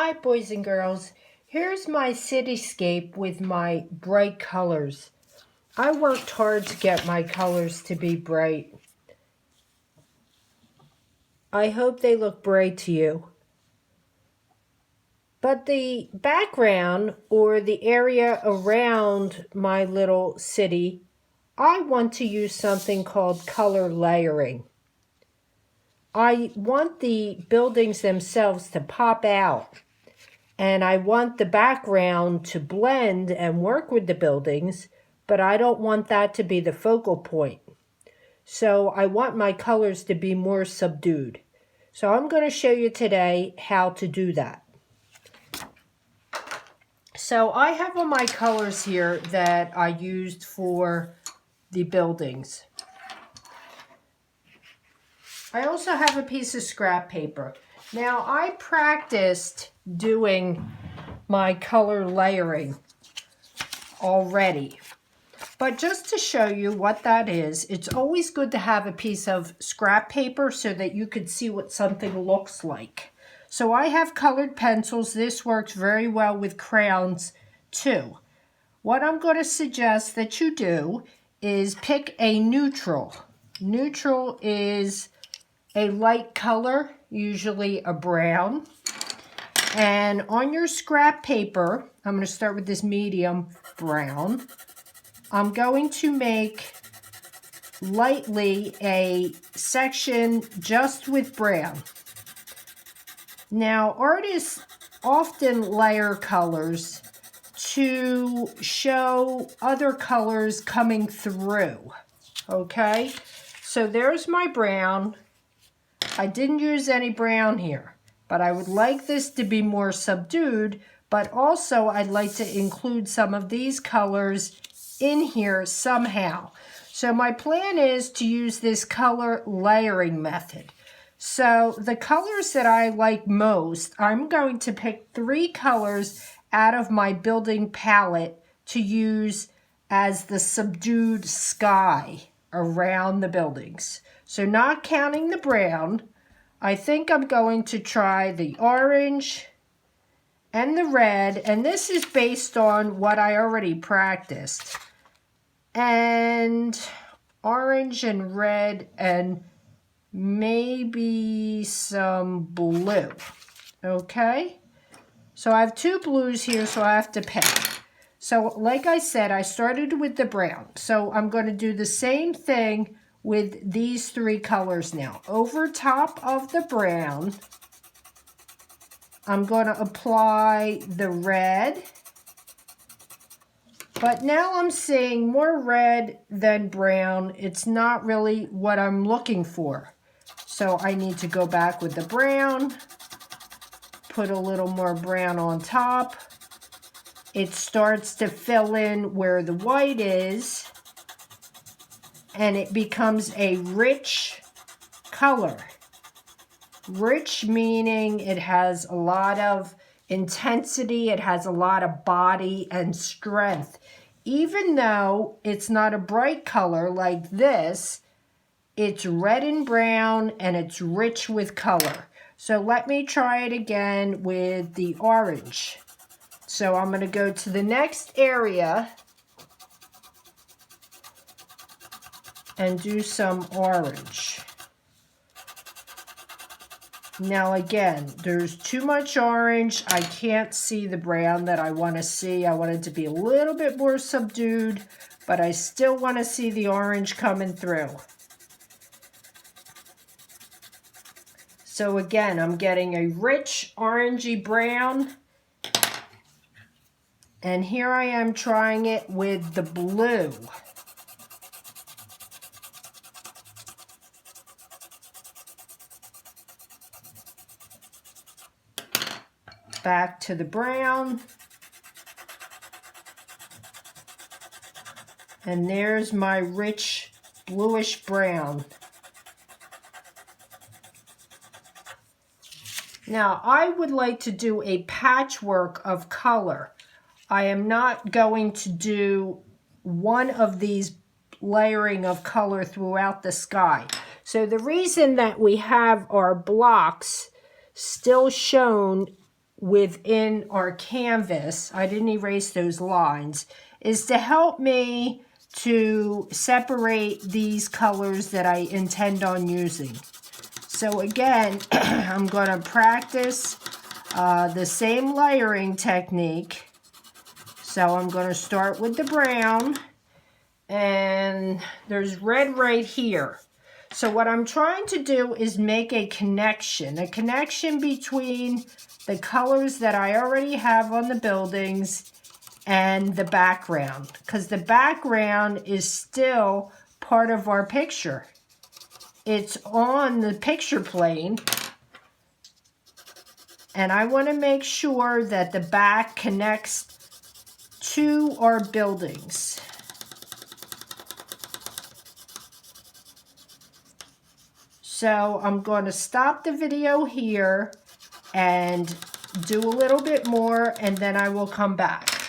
Hi boys and girls, here's my cityscape with my bright colors. I worked hard to get my colors to be bright. I hope they look bright to you. But the background or the area around my little city, I want to use something called color layering. I want the buildings themselves to pop out. And I want the background to blend and work with the buildings, but I don't want that to be the focal point. So I want my colors to be more subdued. So I'm going to show you today how to do that. So I have all my colors here that I used for the buildings. I also have a piece of scrap paper. Now I practiced doing my color layering already. But just to show you what that is, it's always good to have a piece of scrap paper so that you could see what something looks like. So I have colored pencils. This works very well with crayons too. What I'm going to suggest that you do is pick a neutral. Neutral is a light color, usually a brown. And on your scrap paper, I'm going to start with this medium brown. I'm going to make lightly a section just with brown. Now, artists often layer colors to show other colors coming through. Okay, so there's my brown. I didn't use any brown here, but I would like this to be more subdued, but also I'd like to include some of these colors in here somehow. So my plan is to use this color layering method. So the colors that I like most, I'm going to pick 3 colors out of my building palette to use as the subdued sky around the buildings. So not counting the brown, I think I'm going to try the orange and the red, and this is based on what I already practiced. And orange and red and maybe some blue. Okay? So I have 2 blues here, so I have to pick. So like I said, I started with the brown. So I'm going to do the same thing with these 3 colors now. Over top of the brown, I'm going to apply the red. But now I'm seeing more red than brown. It's not really what I'm looking for. So I need to go back with the brown, put a little more brown on top. It starts to fill in where the white is, and it becomes a rich color. Rich meaning it has a lot of intensity, it has a lot of body and strength. Even though it's not a bright color like this, it's red and brown and it's rich with color. So let me try it again with the orange. So I'm going to go to the next area and do some orange. Now again, there's too much orange. I can't see the brown that I want to see. I want it to be a little bit more subdued, but I still want to see the orange coming through. So again, I'm getting a rich orangey brown. And here I am trying it with the blue. Back to the brown. And there's my rich bluish brown. Now I would like to do a patchwork of color. I am not going to do one of these layering of color throughout the sky. So the reason that we have our blocks still shown within our canvas, I didn't erase those lines, is to help me to separate these colors that I intend on using. So again, I'm going to practice the same layering technique. So I'm going to start with the brown, and there's red right here. So what I'm trying to do is make a connection between the colors that I already have on the buildings and the background, because the background is still part of our picture. It's on the picture plane, and I want to make sure that the back connects to our buildings. So I'm going to stop the video here and do a little bit more, and then I will come back.